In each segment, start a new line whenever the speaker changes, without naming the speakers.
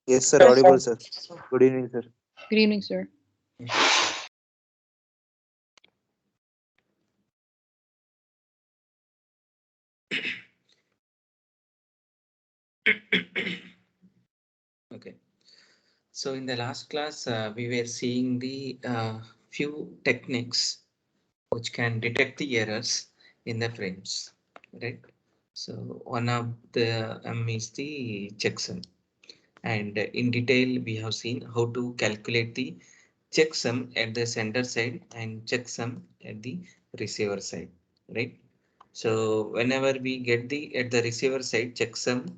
Yes, sir.
Yes,
Audible,
sir.
sir. Good evening, sir.
Good evening, sir.
Okay. So in the last class, we were seeing the few techniques which can detect the errors in the frames, right? So one of the is the checksum, and in detail we have seen how to calculate the checksum at the sender side and checksum at the receiver side, right? So whenever we get the at the receiver side checksum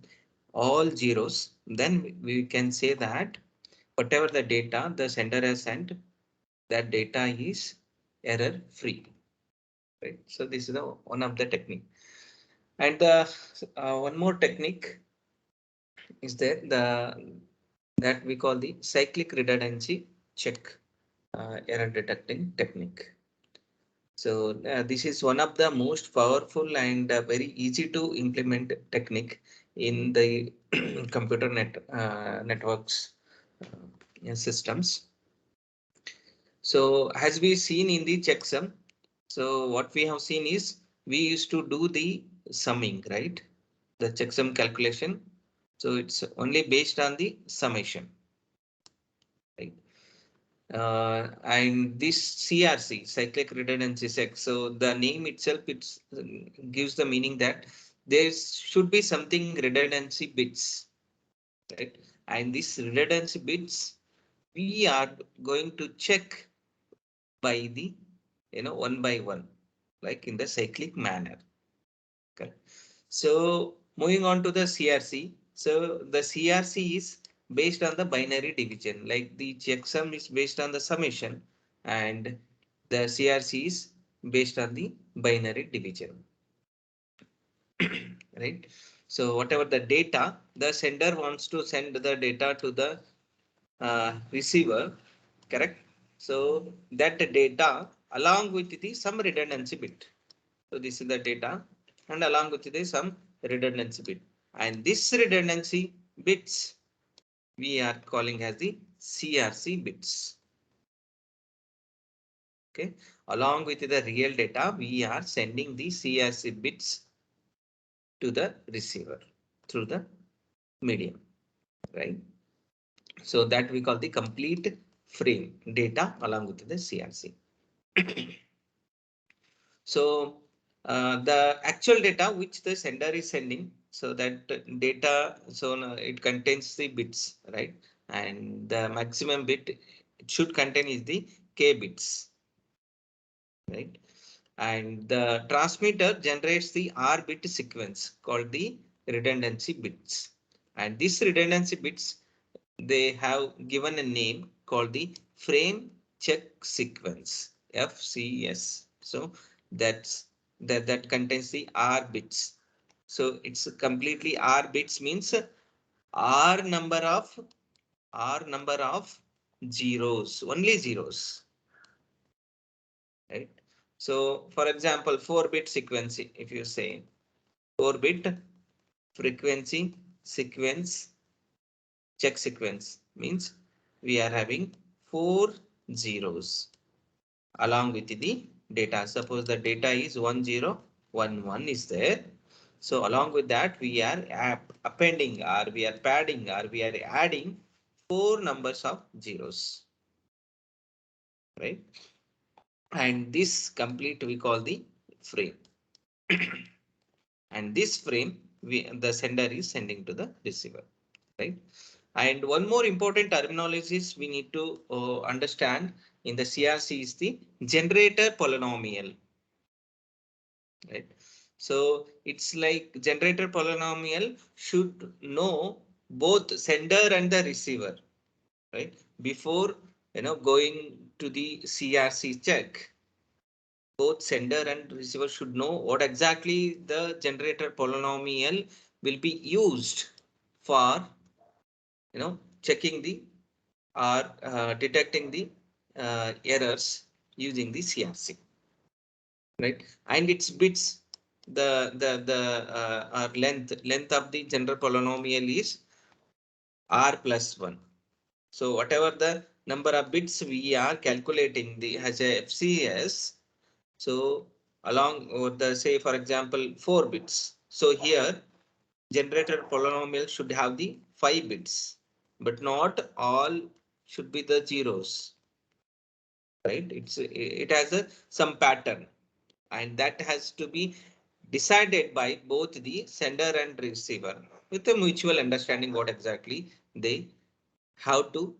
all zeros, then we can say that whatever the data the sender has sent, that data is error free, right? So this is the one of the technique. And the one more technique is there, the that we call the cyclic redundancy check error detecting technique. So this is one of the most powerful and very easy to implement technique in the computer networks systems. So as we seen in the checksum, so what we have seen is we used to do the summing, right? The checksum calculation. So it's only based on the summation, right? And this CRC, cyclic redundancy check. So the name itself it's gives the meaning that there should be something redundancy bits, right? And this redundancy bits we are going to check by the one by one, like in the cyclic manner. Correct. So moving on to the CRC. So the CRC is based on the binary division, like the checksum is based on the summation, and the CRC is based on the binary division, right? So whatever the data, the sender wants to send the data to the receiver, correct? So that data along with the some redundancy bit. So this is the data and along with the some redundancy bit. And this redundancy bits we are calling as the CRC bits. Okay. Along with the real data, we are sending the CRC bits to the receiver through the medium, right? So that we call the complete frame data along with the CRC. So the actual data which the sender is sending, so that data, so it contains the bits, right? And the maximum bit it should contain is the k bits, right? And the transmitter generates the R bit sequence called the redundancy bits. And these redundancy bits, they have given a name called the frame check sequence, FCS. So that's that contains the R bits. So it's completely R bits means R number of R number of zeros, only zeros, right? So for example, 4-bit sequence, if you say 4-bit frequency sequence check sequence means we are having 4 zeros along with the data. Suppose the data is 1011 is there. So along with that, we are appending or we are padding or we are adding 4 numbers of zeros, right? And this complete we call the frame. And this frame the sender is sending to the receiver, right? And one more important terminology we need to understand in the CRC is the generator polynomial, right? So it's like generator polynomial should know both sender and the receiver, right? Before going to the CRC check, both sender and receiver should know what exactly the generator polynomial will be used for checking the or detecting the errors using the CRC, right? And its bits, the length of the general polynomial is R plus 1. So whatever the number of bits we are calculating the as a FCS, so along with the say for example 4 bits. So here generator polynomial should have the 5 bits, but not all should be the zeros, right? It has a some pattern, and that has to be decided by both the sender and receiver with a mutual understanding what exactly they have to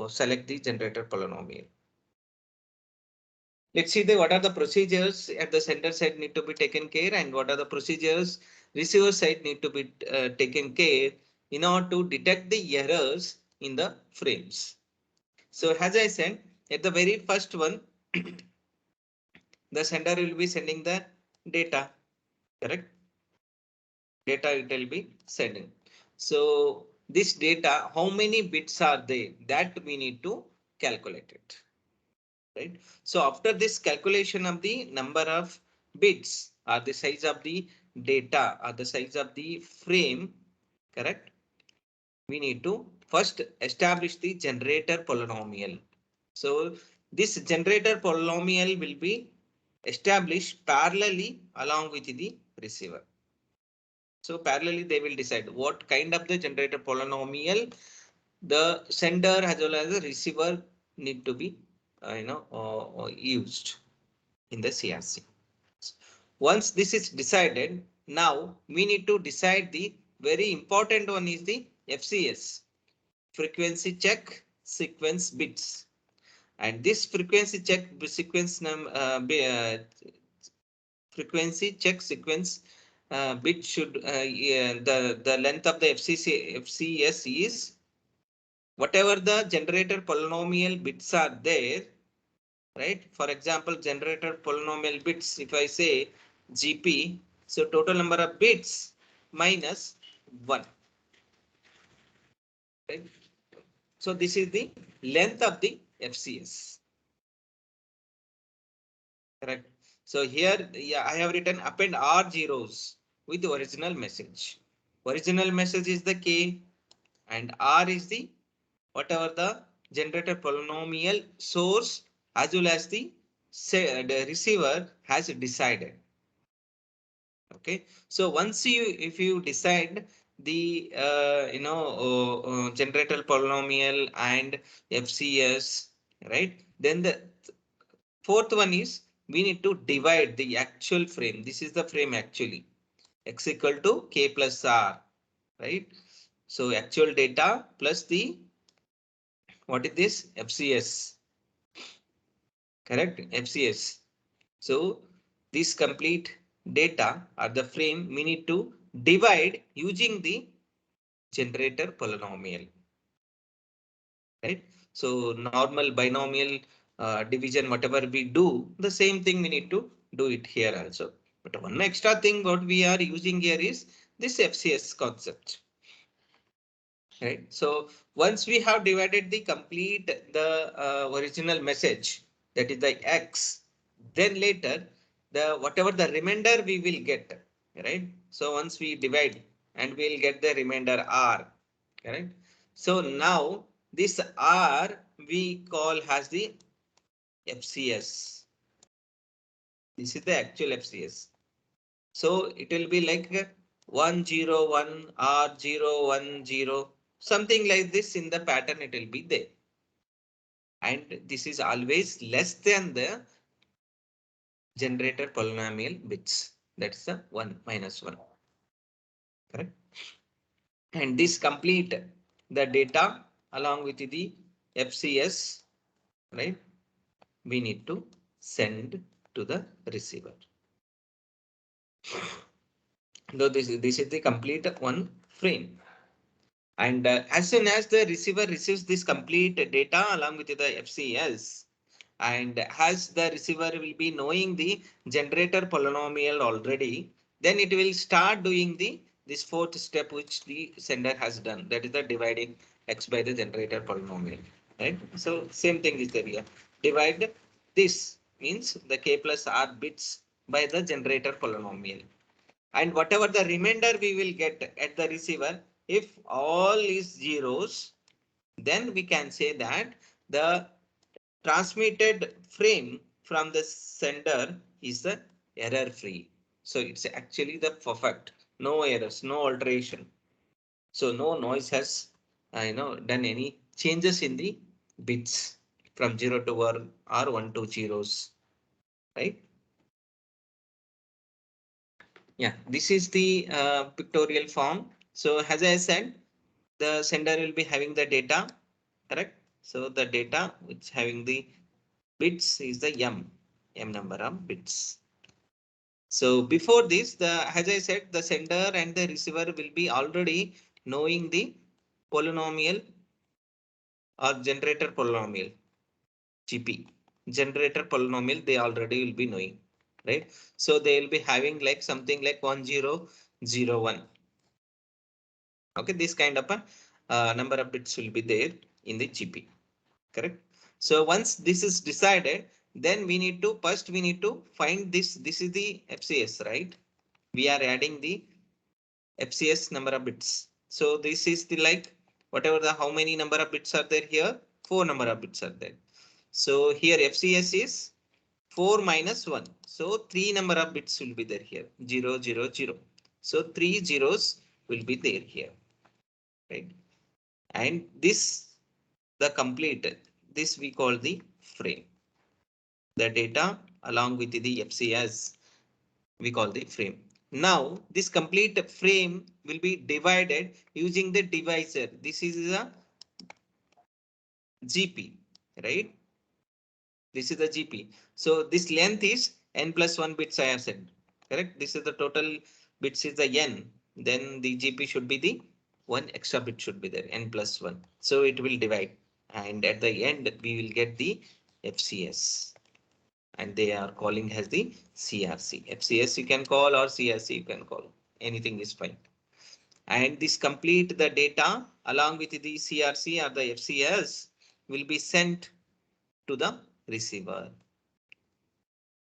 select the generator polynomial. Let's see what are the procedures at the sender side need to be taken care, and what are the procedures receiver side need to be taken care in order to detect the errors in the frames. So as I said, at the very first one, the sender will be sending the data, correct? Data it will be sending. So this data, how many bits are there, that we need to calculate it, right? So after this calculation of the number of bits or the size of the data or the size of the frame, correct? We need to first establish the generator polynomial. So this generator polynomial will be established parallelly along with the receiver. So parallelly they will decide what kind of the generator polynomial the sender as well as the receiver need to be used in the CRC. Once this is decided, now we need to decide the very important one is the FCS, frequency check sequence bits. And this frequency check sequence frequency check sequence bit should yeah, the length of the FCS is whatever the generator polynomial bits are there, right? For example, generator polynomial bits, if I say GP, so total number of bits minus 1, right? So this is the length of the FCS, correct? So here, yeah, I have written append R zeros with the original message. Original message is the K and R is the whatever the generator polynomial source as well as the receiver has decided. Okay, so once if you decide the generator polynomial and FCS, right, then the fourth one is we need to divide the actual frame. This is the frame actually x equal to k plus r, right? So actual data plus the what is this FCS, correct? FCS. So this complete data or the frame we need to divide using the generator polynomial, right? So normal binomial division, whatever we do, the same thing we need to do it here also. But one extra thing what we are using here is this FCS concept. Right. So once we have divided the complete the original message, that is the X, then later the whatever the remainder we will get, right? So once we divide and we'll get the remainder R, correct? So now this R we call as the FCS. This is the actual FCS. So it will be like 101 or 010, something like this in the pattern it will be there. And this is always less than the generator polynomial bits. That's the 1 minus 1. Correct. And this complete the data along with the FCS, right? We need to send to the receiver. So this is the complete one frame. And as soon as the receiver receives this complete data along with the FCS, and as the receiver will be knowing the generator polynomial already, then it will start doing this fourth step which the sender has done. That is the dividing x by the generator polynomial. Right. So same thing is there here. Divide this means the k plus r bits by the generator polynomial. And whatever the remainder we will get at the receiver, If all is zeros, then we can say that the transmitted frame from the sender is the error free. So it's actually the perfect, no errors, no alteration. So no noise has done any changes in the bits from 0 to 1 or 1 to zeros, right? Yeah, this is the pictorial form. So as I said, the sender will be having the data, correct? So the data which having the bits is the m number of bits. So before this, as I said, the sender and the receiver will be already knowing the polynomial or generator polynomial, GP. Generator polynomial, they already will be knowing, right? So they will be having like something like 1001. Okay, this kind of a number of bits will be there in the GP, correct? So once this is decided, then we need to find this. This is the FCS, right? We are adding the FCS number of bits. So this is the like whatever the how many number of bits are there here? 4 number of bits are there. So here FCS is 4 minus 1. So 3 number of bits will be there here. 0, 0, 0. So 3 zeros will be there here, right? And this the complete, this we call the frame. The data along with the FCS we call the frame. Now this complete frame will be divided using the divisor. This is a GP, right? This is the GP. So this length is n plus 1 bits I have said, correct? This is the total bits is the n. Then the GP should be the one extra bit should be there, n plus 1. So it will divide. And at the end, we will get the FCS. And they are calling as the CRC. FCS you can call or CRC you can call. Anything is fine. And this complete the data along with the CRC or the FCS will be sent to the receiver.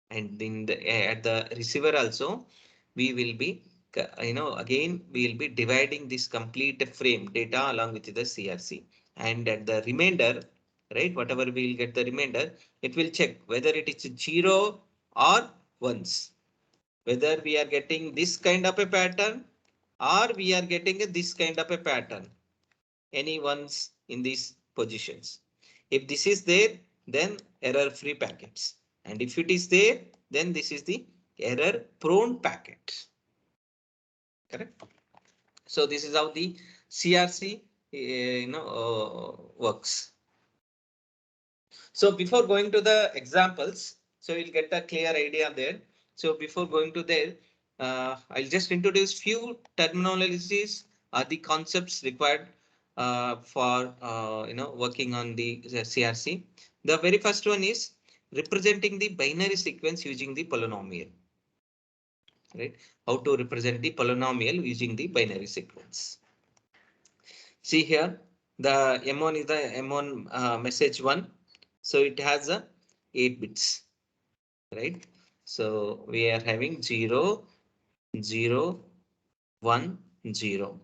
And in the at the receiver also, we will be again we will be dividing this complete frame data along with the CRC. And at the remainder, right, whatever we will get the remainder, it will check whether it is 0 or ones, whether we are getting this kind of a pattern or we are getting this kind of a pattern, any ones in these positions. If this is there, then error free packets. And if it is there, then this is the error prone packet. Correct. So this is how the CRC works. So before going to the examples, so you'll get a clear idea there. So before going to there, I'll just introduce few terminologies or the concepts required for working on the CRC. The very first one is representing the binary sequence using the polynomial. Right? How to represent the polynomial using the binary sequence. See here, the M1 is the M1 message 1. So it has a 8 bits, right? So we are having 0, 0, 1, 0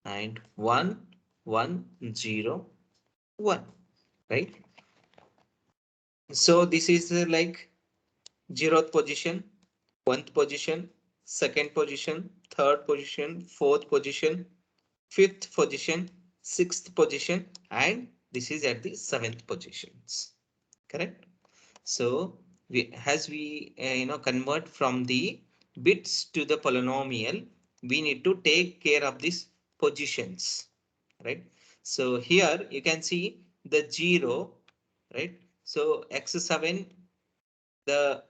and 1, 1, 0, 1, right? So this is like 0th position, 1st position, 2nd position, 3rd position, 4th position, 5th position, 6th position, and this is at the 7th positions, correct? So as we convert from the bits to the polynomial, we need to take care of these positions, right? So here you can see the 0, right? So x7, the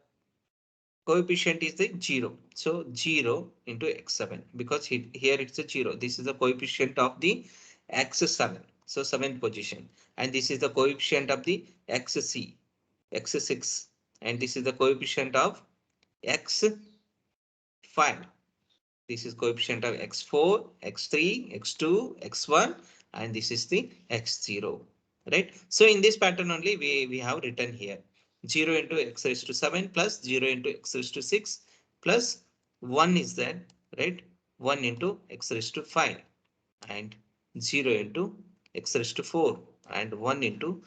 coefficient is the 0. So 0 into x7 because here it's a 0. This is the coefficient of the x7. So 7th position. And this is the coefficient of the xc, x6. And this is the coefficient of x5. This is coefficient of x4, x3, x2, x1, and this is the x0, right? So in this pattern only we have written here 0 into x raised to 7 plus 0 into x raised to 6 plus 1 is that, right? 1 into x raised to 5. and 0 into x raised to 4 and 1 into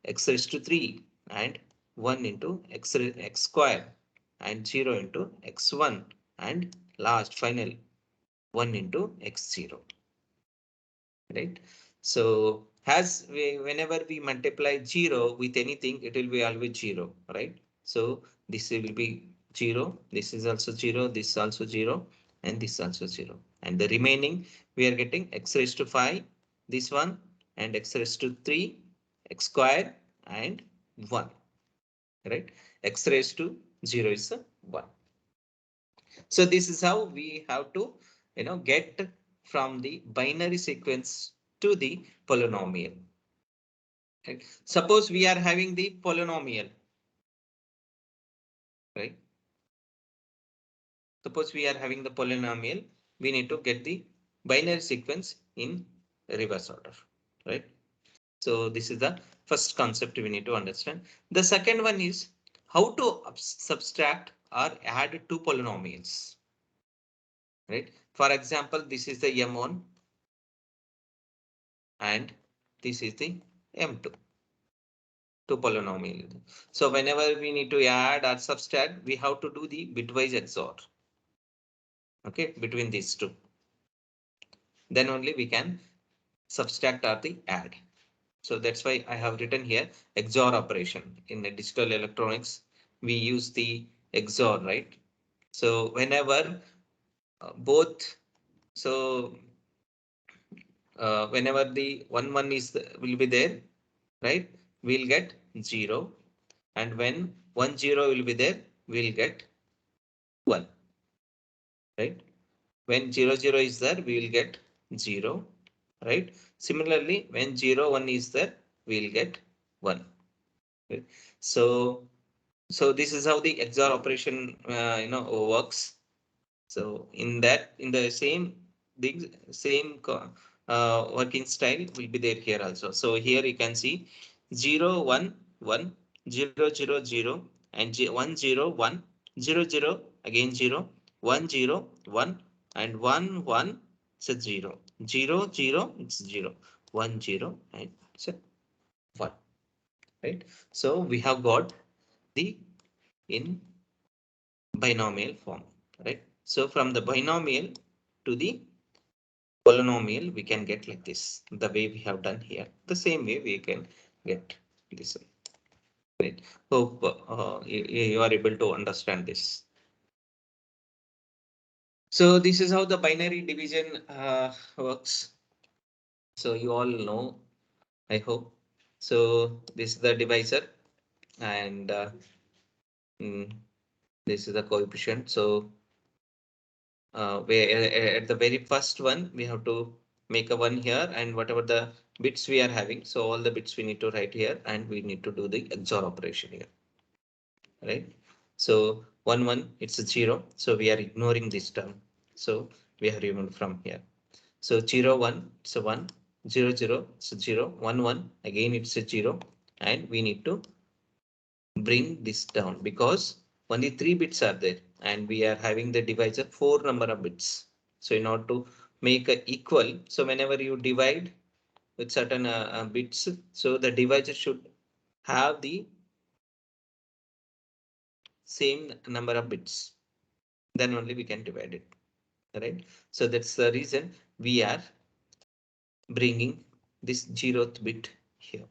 x raised to 3 and 1 into x square and 0 into x1 and last final 1 into x0, right? So as whenever we multiply 0 with anything, it will be always 0, right? So this will be 0, this is also 0, this is also 0, and this is also 0. And the remaining we are getting x raised to 5, this one, and x raised to 3, x square, and 1, right? X raised to 0 is 1. So this is how we have to, get from the binary sequence to the polynomial. Right? Suppose we are having the polynomial, right? Suppose we are having the polynomial, we need to get the binary sequence in reverse order, right? So this is the first concept we need to understand. The second one is how to subtract or add two polynomials, right? For example, this is the M1 and this is the M2, two polynomial. So whenever we need to add or subtract, we have to do the bitwise XOR, okay, between these two. Then only we can subtract or the add. So that's why I have written here XOR operation. In the digital electronics, we use the XOR, right? So whenever both, so whenever the one is will be there, right? We'll get 0. And when 10 will be there, we'll get 1, right? When 00 is there, we will get 0, right? Similarly, when 01 is there, we'll get 1. Right? So, so this is how the XOR operation, works. So in the same working style will be there here also. So here you can see 0, 1, 1, 0, 0, 0, and 1, 0, 1, 0, 0, again 0, 1, 0, 1, and 1, 1, so 0, 0, 0, it's 0, 1, 0, and so 1, right? So we have got the in binomial form, right? So from the binomial to the polynomial, we can get like this, the way we have done here. The same way we can get this, right? Hope you are able to understand this. So this is how the binary division works. So you all know, I hope. So this is the divisor and mm, this is the coefficient. So where at the very first one we have to make a 1 here, and whatever the bits we are having, so all the bits we need to write here, and we need to do the XOR operation here, right? So 1 1, it's a 0, so we are ignoring this term, so we have removed from here. So 0 1, it's a 1, 0 0, it's a 0, 1 1, again it's a 0, and we need to bring this down because only 3 bits are there and we are having the divisor 4 number of bits. So in order to make a equal, so whenever you divide with certain bits, so the divisor should have the same number of bits. Then only we can divide it, right? So that's the reason we are bringing this 0th bit here.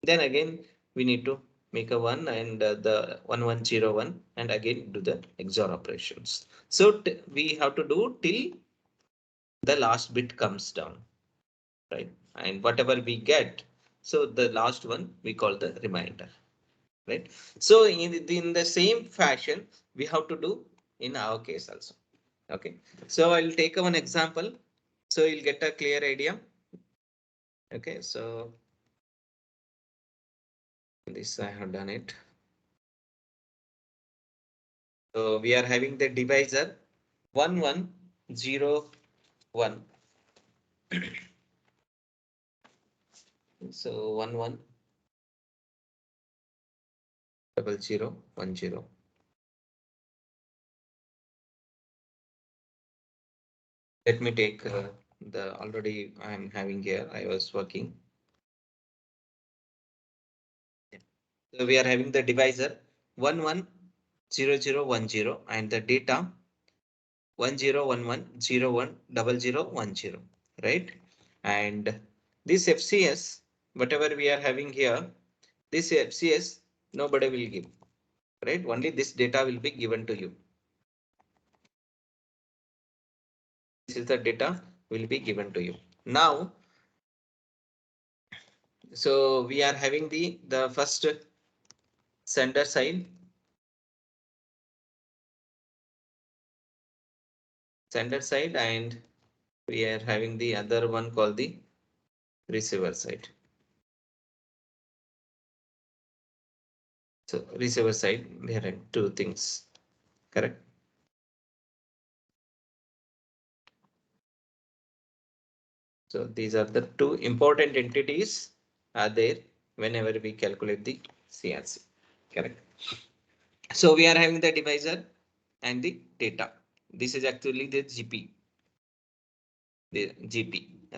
Then again, we need to make a 1 and the 1101 and again do the XOR operations. So we have to do till the last bit comes down, right? And whatever we get, so the last one we call the remainder, right? So in the same fashion, we have to do in our case also. Okay, so I'll take one example so you'll get a clear idea. Okay, so this I have done it. So we are having the divisor 1101. So 110010. Let me take the already I'm having here. I was working. So we are having the divisor 110010 and the data 1011010010, right? And this FCS, whatever we are having here, this FCS nobody will give, right? Only this data will be given to you. This is the data will be given to you. Now, so we are having the first sender side, and we are having the other one called the receiver side. So receiver side, we are having two things, correct? So these are the two important entities are there whenever we calculate the CRC, correct? So we are having the divisor and the data. This is actually the GP,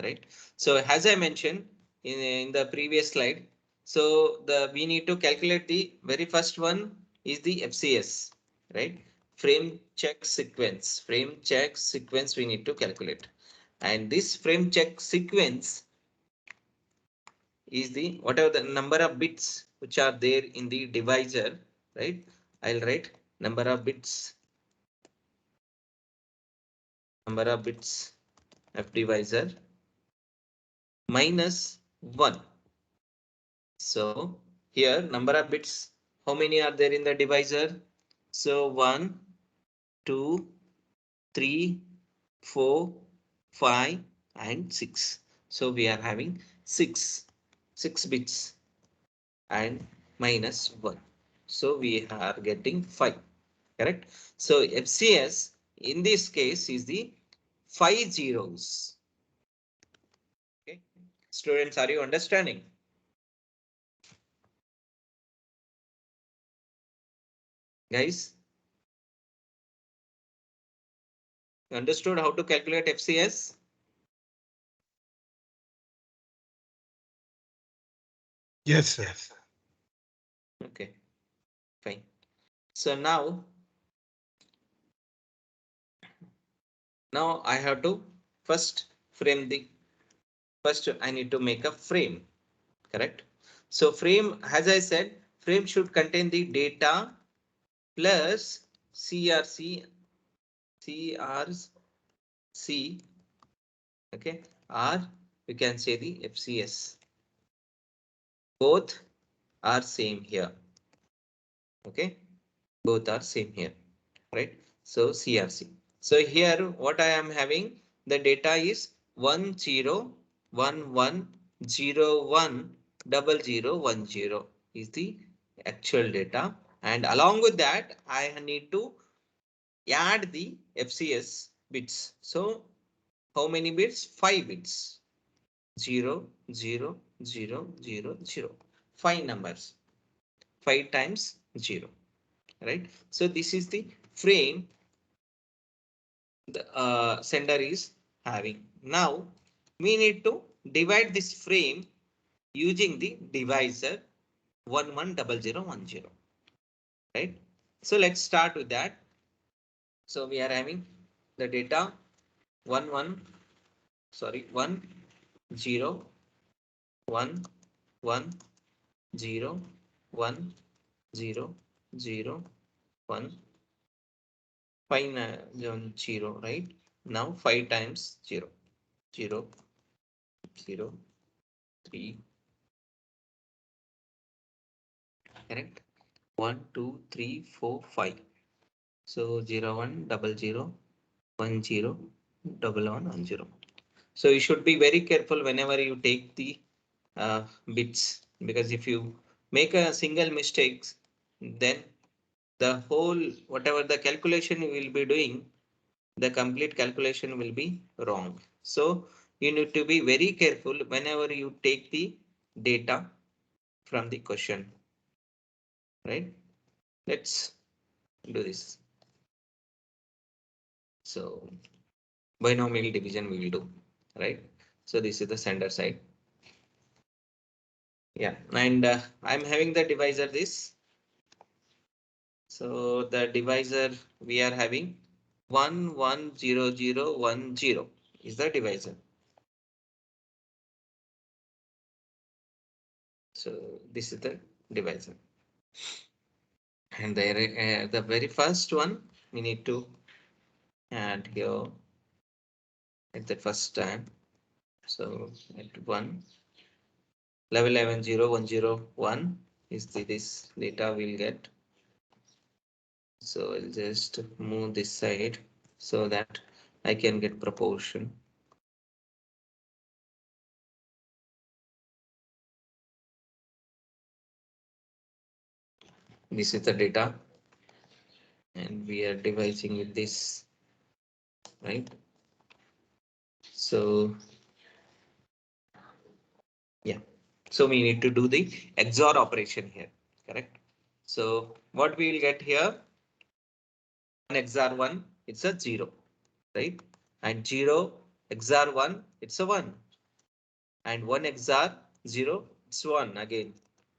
right? So as I mentioned in the previous slide, so we need to calculate the very first one is the FCS, right? Frame check sequence we need to calculate. And this frame check sequence is the whatever the number of bits which are there in the divisor, right? I'll write number of bits of divisor minus 1. So here number of bits, how many are there in the divisor? So 1, 2, 3, 4, 5 and 6. So we are having 6 bits and minus 1. So we are getting 5, correct? So FCS in this case is the 5 zeros. Okay. Students, are you understanding? Guys, you understood how to calculate FCS?
Yes, sir.
Okay, fine. So now I have to first frame the first I need to make a frame, correct? So frame, as I said, frame should contain the data plus CRC, CRC, okay, or we can say the FCS. Both are same here, okay? Both are same here, right? So CRC. So here what I am having, the data is 1011010010 is the actual data, and along with that I need to add the FCS bits. So how many bits? 5 bits. 0 0 0 0 0. 5 numbers. 5 times 0, right? So this is the frame the sender is having. Now we need to divide this frame using the divisor 110010, right? So let's start with that. So we are having the data 10, 5 right? Now 5 times 0, 0, 0, 3, correct? 1, 2, 3, 4, 5. So 0, 1, 0, 1, 0, 1, 1, 0. So you should be very careful whenever you take the bits, because if you make a single mistakes, then the whole whatever the calculation you will be doing, the complete calculation will be wrong. So you need to be very careful whenever you take the data from the question, right? Let's do this. So binomial division we will do. right? So this is the sender side. Yeah, and I'm having the divisor this. So the divisor we are having 110010 is the divisor. So this is the divisor. And there, the very first one we need to add here at the first time. So at 1110101 is this data we'll get. So I'll just move this side so that I can get proportion. This is the data and we are devising with this, right? So yeah, so we need to do the XOR operation here, correct? So what we will get here, 1 XOR 1, it's a 0, right? And 0 XOR 1, it's a 1. And 1 XOR 0, it's 1 again.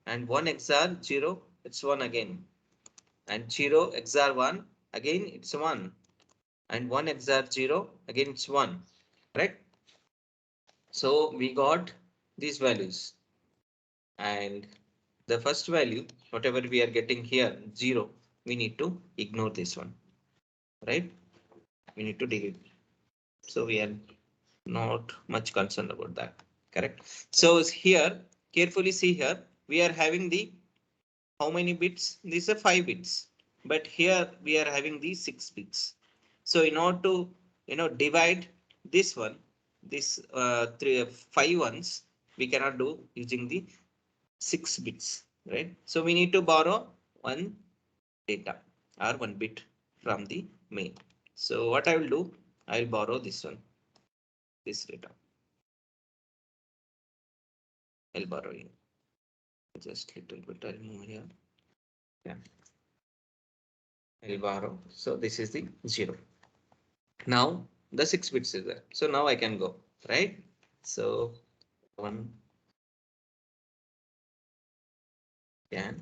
And 1 XOR 0, it's 1 again. And 0 XOR 1, again it's 1. And 1 XOR 0, again it's 1, correct? So we got these values. And the first value, whatever we are getting here, 0, we need to ignore this one, right? We need to delete. So we are not much concerned about that, correct? So here, carefully see here, we are having the how many bits? These are 5 bits, but here we are having the 6 bits. So in order to divide this one, this 5 ones, we cannot do using the 6 bits, right? So we need to borrow one data or one bit from the main. So what I will do, I will borrow this one, this data. I'll borrow here. Just little bit I'll move here. Yeah. I'll borrow. So this is the 0. Now the 6 bits is there. So now I can go, right? So one can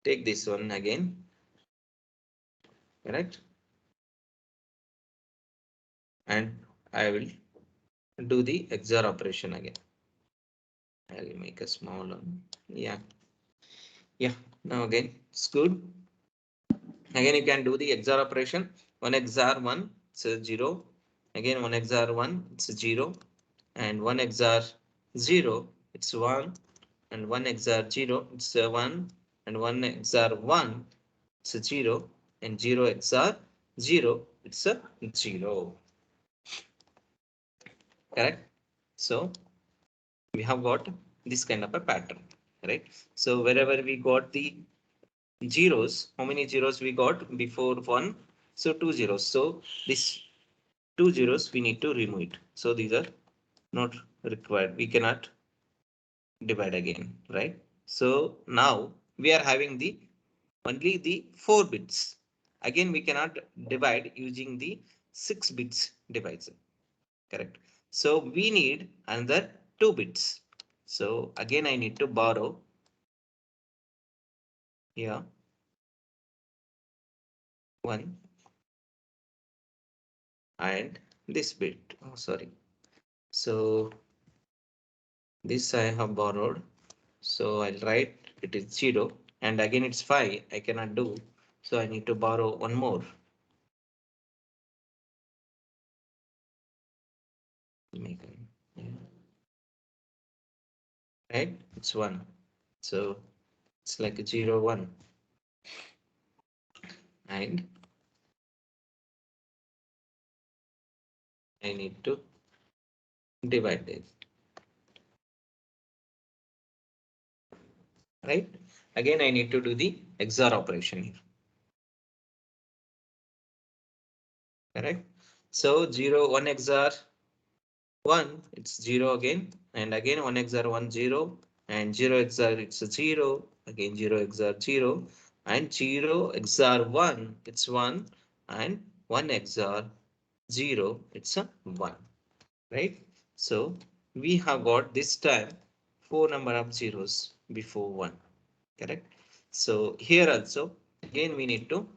take this one again, correct? And I will do the XOR operation again. I'll make a small one. Yeah. Yeah. Now again, it's good. Again, you can do the XOR operation. 1 XOR 1, it's a 0. Again, 1 XOR 1, it's a 0. And 1 XOR 0, it's 1. And 1 XOR 0, it's a 1. And 1 XOR 1, it's a 0. And 0 XOR 0, it's a 0. Correct? So we have got this kind of a pattern, right? So wherever we got the zeros, how many zeros we got before 1? So 2 zeros. So this 2 zeros we need to remove it. So these are not required. We cannot divide again, right? So now we are having the only the 4 bits. Again, we cannot divide using the 6 bits divisor, correct? So we need another 2 bits. So again, I need to borrow here 1 and this bit. Oh, sorry. So this I have borrowed. So I'll write it is 0 and again it's 5. I cannot do. So I need to borrow one more. Make yeah. Right? It's 1. So it's like a 0, 1. And I need to divide this. Right? Again, I need to do the XOR operation here. Correct? So 0, 1 XOR 1, it's 0 again. And again 1 XOR 1, 0. And 0 XOR it's a 0. Again 0 XOR 0. And 0 XOR 1, it's 1. And 1 XOR 0, it's a 1. Right? So we have got this time 4 number of zeros before 1. Correct. So here also again we need to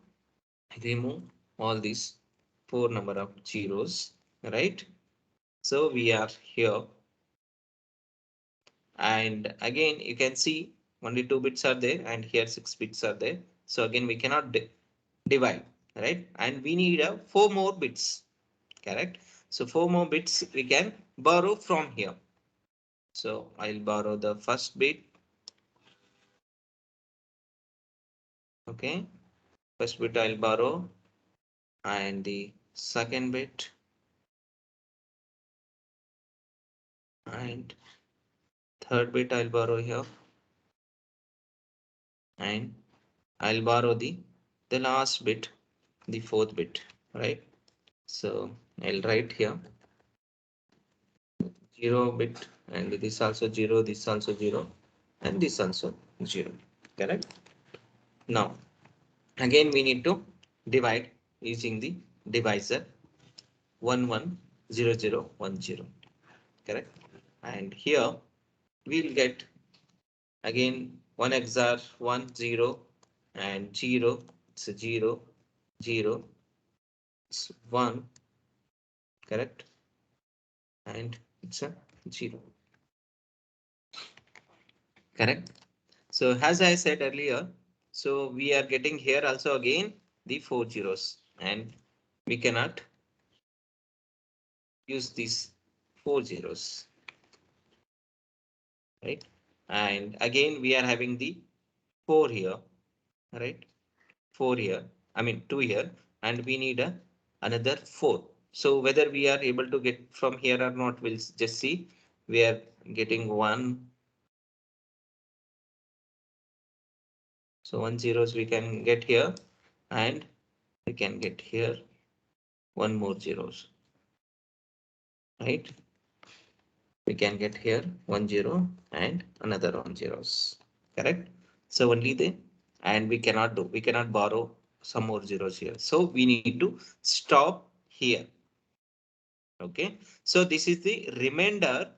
remove all these 4 number of zeros. Right. So we are here, and again you can see only 2 bits are there and here 6 bits are there. So again we cannot divide, right? And we need a 4 more bits. Correct. So 4 more bits we can borrow from here. So I'll borrow the first bit. Okay, first bit I'll borrow, and the second bit, and third bit I'll borrow here, and I'll borrow the last bit, the fourth bit, right? So I'll write here 0 bit, and this also 0, this also 0, and this also 0. Correct. Now again we need to divide using the divisor 110010. Correct. And here we'll get again 1 XOR 1 0 and 0. It's a 0 0. It's 1. Correct. And it's a 0. Correct. So as I said earlier, so we are getting here also again the 4 zeros, and we cannot use these 4 zeros, right? And again we are having the 4 here, right? 4 here, I mean 2 here, and we need another 4. So whether we are able to get from here or not, we'll just see. We are getting 1. So 1 zeros we can get here, and we can get here 1 more zeros, right? We can get here 1 0 and another 1 zeros. Correct. So only the, and we cannot borrow some more zeros here. So we need to stop here. Okay. So this is the remainder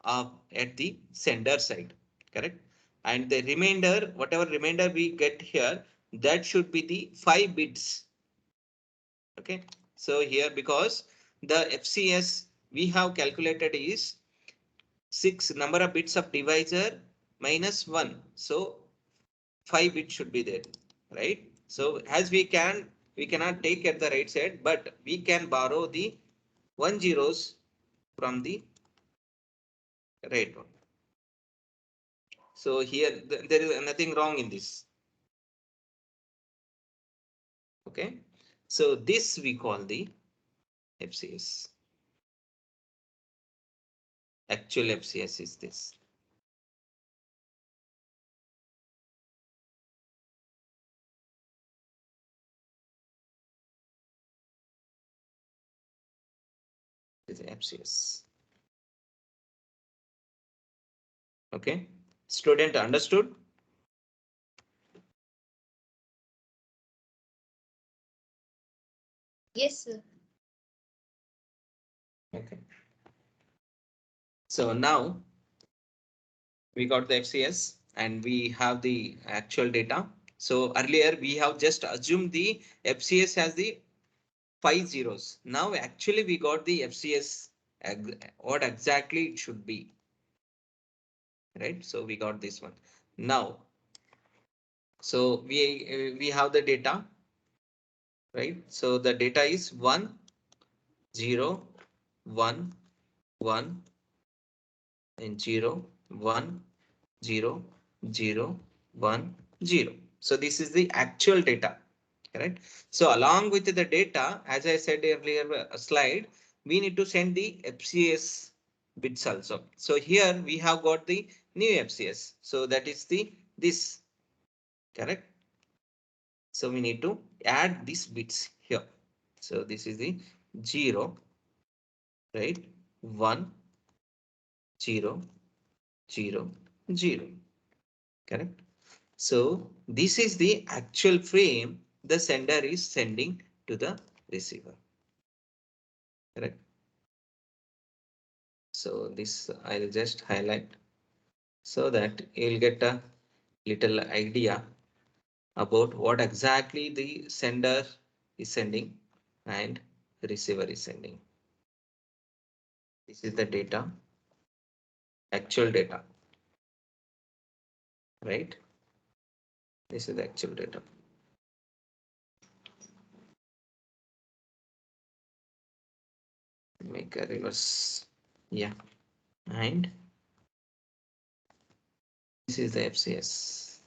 of at the sender side. Correct. And the remainder, whatever remainder we get here, that should be the 5 bits. Okay. So here, because the FCS we have calculated is 6 number of bits of divisor minus 1. So 5 bits should be there, right? So as we cannot take at the right side, but we can borrow the 1 zeros from the right one. So here there is nothing wrong in this. Okay. So this we call the FCS. Actual FCS is this. This is FCS. Okay. Student understood?
Yes, sir.
Okay. So now we got the FCS and we have the actual data. So earlier we have just assumed the FCS as the 5 zeros. Now actually we got the FCS, what exactly it should be, right? So we got this one. Now, so we have the data, right? So the data is 1 0 1 1 and 0 1 0 0 1 0. So this is the actual data. Correct. So along with the data, as I said earlier slide, we need to send the FCS bits also. So here we have got the new FCS. So that is the this. Correct. So we need to add these bits here. So this is the 0, right? 1 0 0 0. Correct. So this is the actual frame the sender is sending to the receiver. Correct. So this I'll just highlight so that you'll get a little idea about what exactly the sender is sending and receiver is sending. This is the data, actual data, right? This is the actual data. Make a reverse. Yeah. And this is the FCS.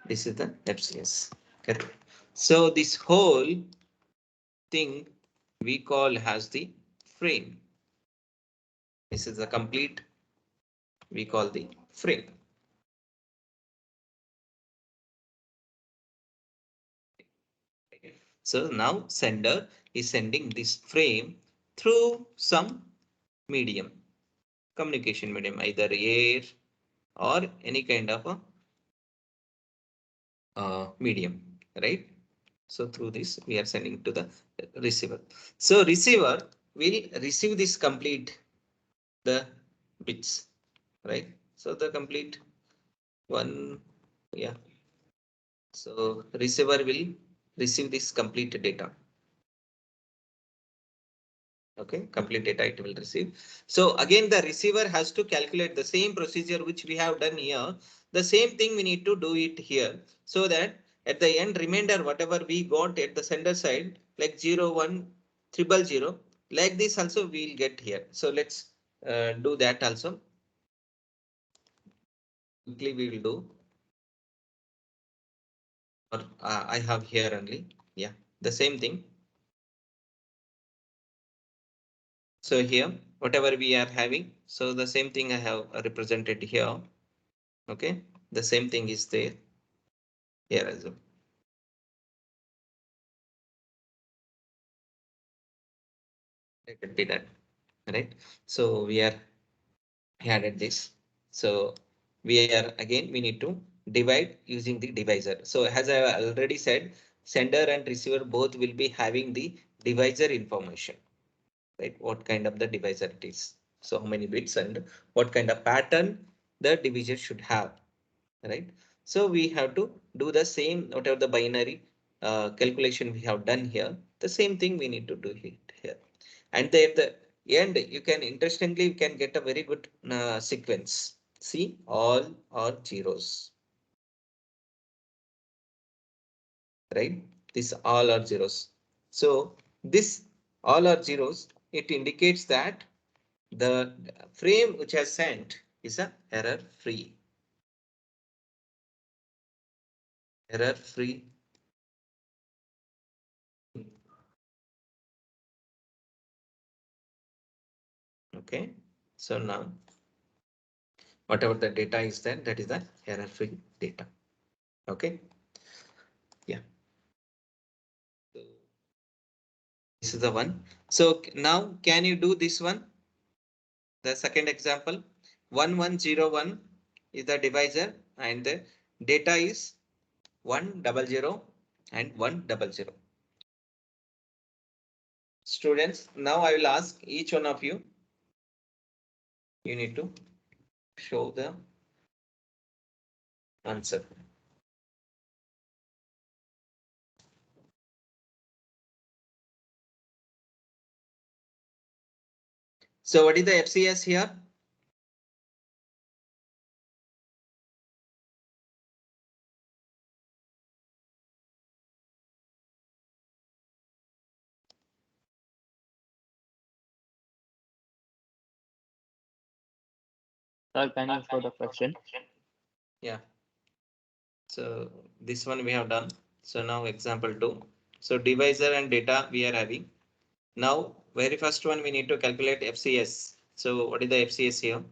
This is the FCS. Correct. So this whole thing we call has the frame. This is the complete, we call the frame. So now sender is sending this frame through some medium, communication medium, either air or any kind of a medium, right? So through this, we are sending to the receiver. So receiver will receive this complete the bits, right? So the complete one, yeah. So receiver will receive this complete data. Okay, complete data it will receive. So again, the receiver has to calculate the same procedure which we have done here. The same thing we need to do it here so that at the end remainder whatever we got at the sender side like 0, 1, 0, 0, like this also we'll get here. So let's do that also. Quickly we will do. Or I have here only. Yeah, the same thing. So here whatever we are having. So the same thing I have represented here. Okay, the same thing is there here as well. Let it be done, right? So we are added this. So we are again we need to divide using the divisor. So as I already said, sender and receiver both will be having the divisor information, right? What kind of the divisor it is. So how many bits and what kind of pattern the divisor should have, right? So we have to do the same, whatever the binary calculation we have done here, the same thing we need to do it here. And at the end, you can interestingly, you can get a very good sequence. See, all are zeros, right? This all are zeros. So this all are zeros. It indicates that the frame which has sent is a error free. Error free. Okay. So now whatever the data is there, that is the error free data. Okay. Yeah. So this is the one. So now can you do this one? The second example, 1101 is the divisor and the data is 100 and 100. Students, now I will ask each one of you, you need to show the answer. So what is the FCS here?
Sir, can you show the question?
Yeah. So this one we have done. So now example 2. So divisor and data we are having. Now very first one we need to calculate FCS. So what is the FCS here?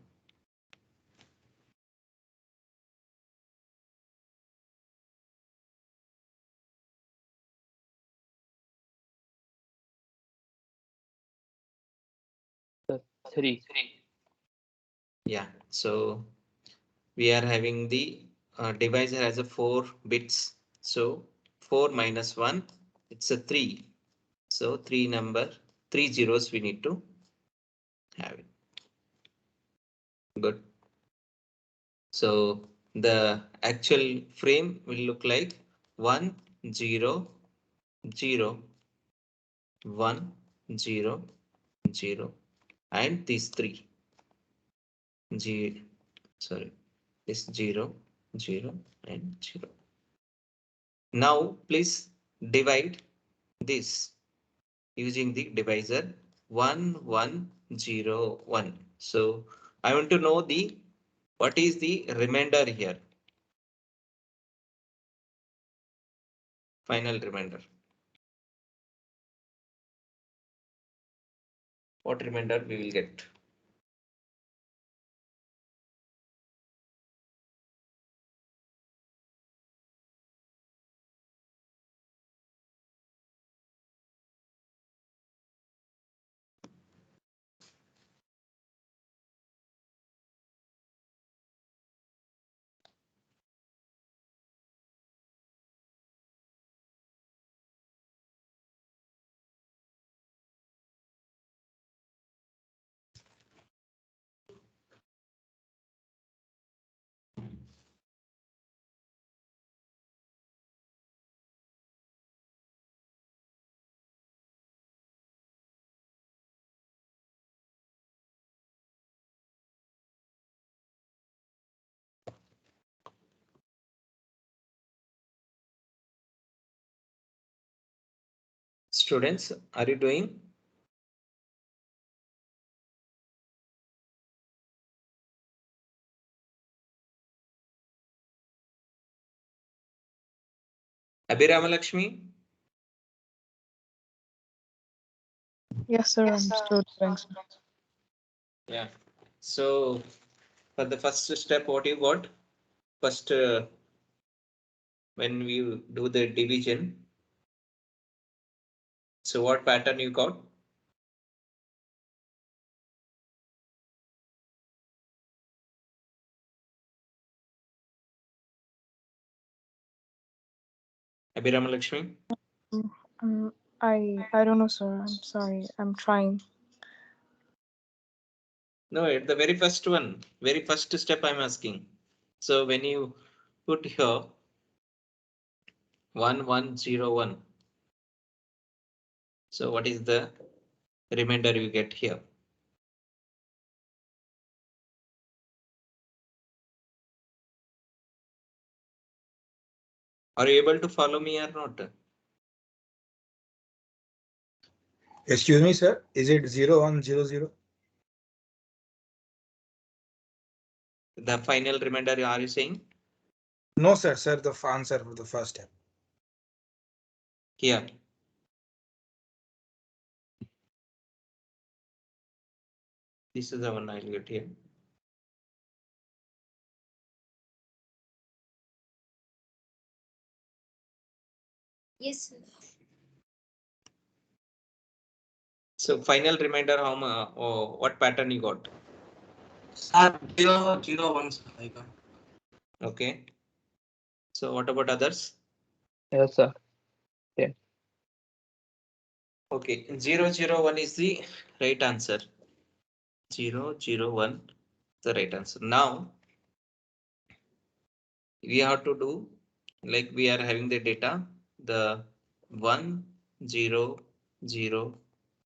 Sir, 3.
Yeah. So we are having the divisor as a 4 bits. So 4 minus 1, it's a 3. So 3 zeros we need to have it. Good. So the actual frame will look like 1, 0, 0, 1, 0, 0, and these 3. Sorry, this 0, 0, and 0. Now please divide this using the divisor 1, 1, 0, 1. So I want to know what is the remainder here? Final remainder. What remainder we will get? Students, are you doing? Abhirama Lakshmi?
Yes, sir. I'm still doing, sir.
Yeah. So for the first step, what you got? First, when we do the division, so what pattern you got? Abhirama Lakshmi?
Um, I don't know, sir. I'm sorry. I'm trying.
No, at the very first one, very first step I'm asking. So when you put here 1, 1, 0, 1. So what is the remainder you get here? Are you able to follow me or not?
Excuse me, sir. Is it 0100?
The final remainder, are you saying?
No, sir. Sir, the answer for the first step.
Here. This is the one I'll get here.
Yes, sir.
So final remainder, what pattern you got?
Sir, 001, sir, I got.
Okay. So what about others?
Yes, sir.
Okay, 001 is the right answer. 001, the right answer. Now we have to do like we are having the data, the 1, 0, 0,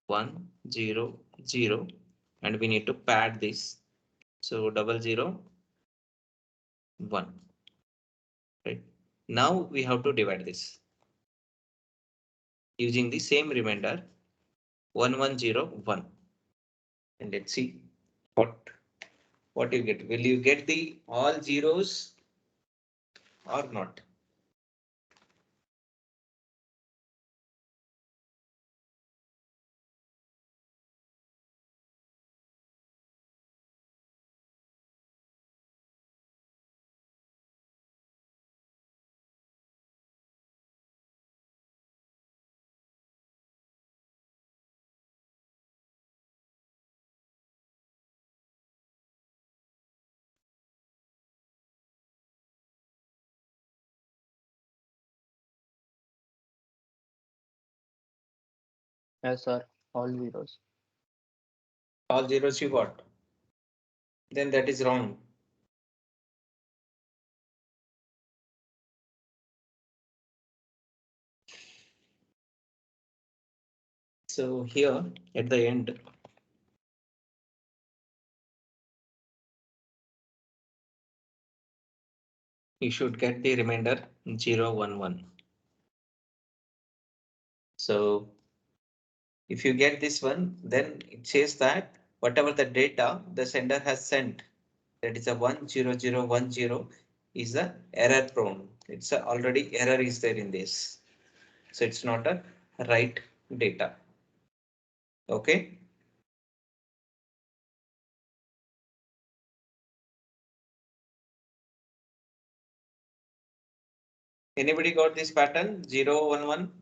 1, 0, 0, and we need to pad this. So 00, 1. Right. Now we have to divide this using the same remainder 1101. And let's see what you get. Will you get the all zeros or not?
Yes, sir. All zeros.
All zeros you got. Then that is wrong. So here at the end, you should get the remainder 0, 1, 1. So if you get this one, then it says that whatever the data the sender has sent, that is a 10010 is a error prone. It's a already error is there in this. So it's not a right data. Okay. Anybody got this pattern 0, 1, 1?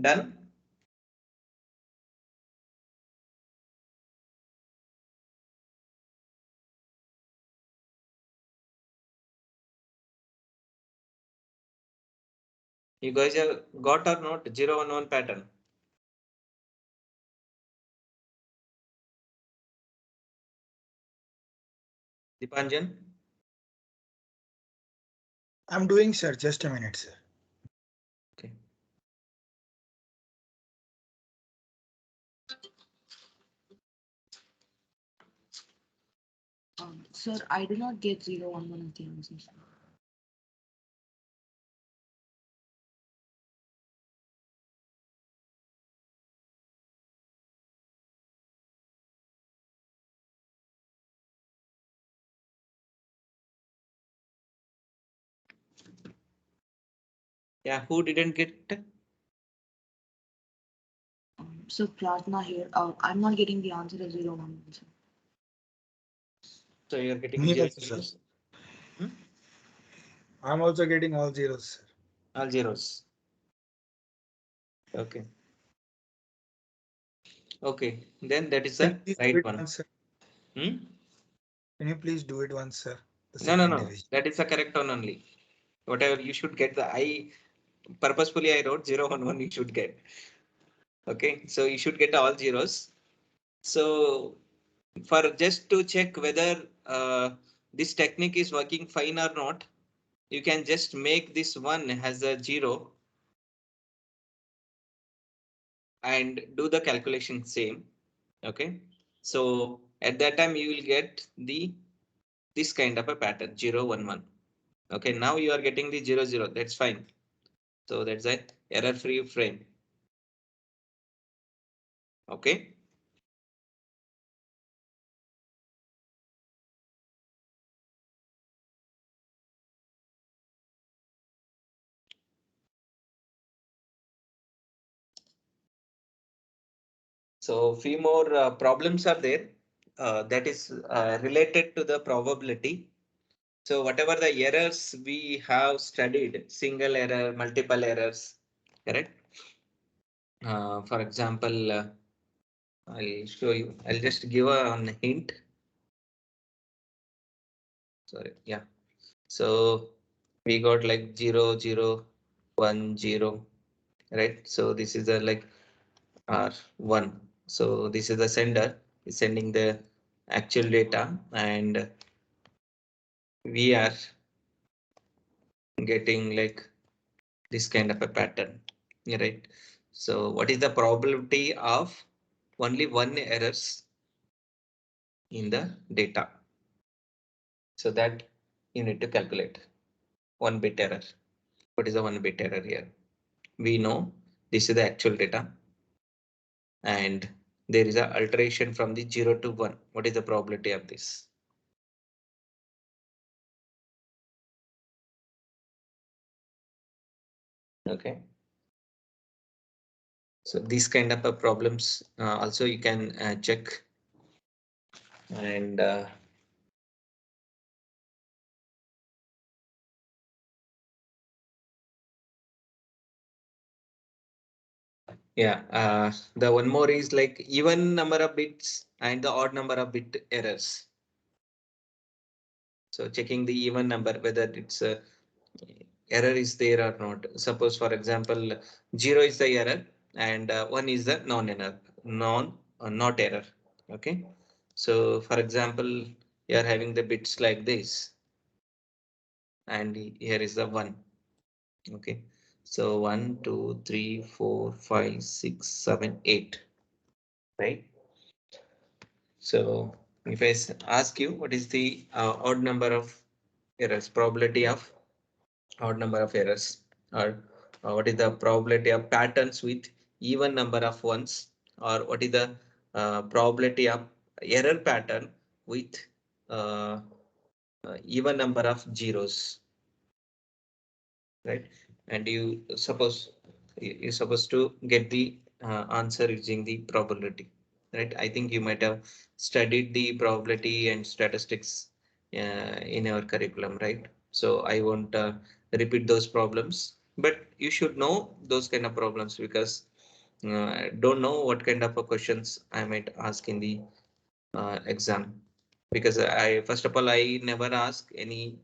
Done. You guys have got or not 0, 1, 1 pattern? Dipanjan?
I'm doing, sir. Just a minute, sir.
Okay.
Sir, I do not get 011 at the answers.
Yeah, who didn't get?
So Pratna here, I'm not getting the answer of 011. Sir.
So you're getting
Me
0,
also, sir.
zeros? Hmm?
I'm also getting all zeros, sir.
All zeros. Okay. Okay, then that is
Can you
the
please do
right
it
one.
once, sir?
Hmm?
Can you please do it once, sir? The
No, no,
second
no.
division.
That is the correct one only. Whatever you should get, the I purposefully I wrote 0, 1, 1 you should get. Okay, so you should get all zeros. So for just to check whether this technique is working fine or not, you can just make this one as a 0 and do the calculation same. Okay, so at that time you will get the this kind of a pattern 0, 1, 1. Okay, now you are getting the 0, 0. That's fine. So that's a error free frame. Okay. So few more problems are there that is related to the probability. So whatever the errors we have studied, single error, multiple errors, correct? For example, I'll show you. I'll just give a hint. Sorry, yeah. So we got like 0, 0, 1, 0, right? So this is a like R1. So this is the sender is sending the actual data and we are getting like this kind of a pattern, right? So what is the probability of only one errors in the data? So that you need to calculate one bit error. What is the one bit error here? We know this is the actual data and there is a alteration from the 0 to 1. What is the probability of this? Okay. So these kind of problems also you can check and Yeah, the one more is like even number of bits and the odd number of bit errors. So checking the even number, whether it's a error is there or not. Suppose, for example, 0 is the error and 1 is the non-error, not error. Okay. So, for example, you are having the bits like this, and here is the 1. Okay. So 1, 2, 3, 4, 5, 6, 7, 8. Right. So if I ask you what is the odd number of errors, probability of odd number of errors, or what is the probability of patterns with even number of ones, or what is the probability of error pattern with uh, even number of zeros, right? And you're supposed to get the answer using the probability, right? I think you might have studied the probability and statistics in our curriculum, right? So I won't repeat those problems, but you should know those kind of problems because I don't know what kind of questions I might ask in the exam, because I first of all I never ask any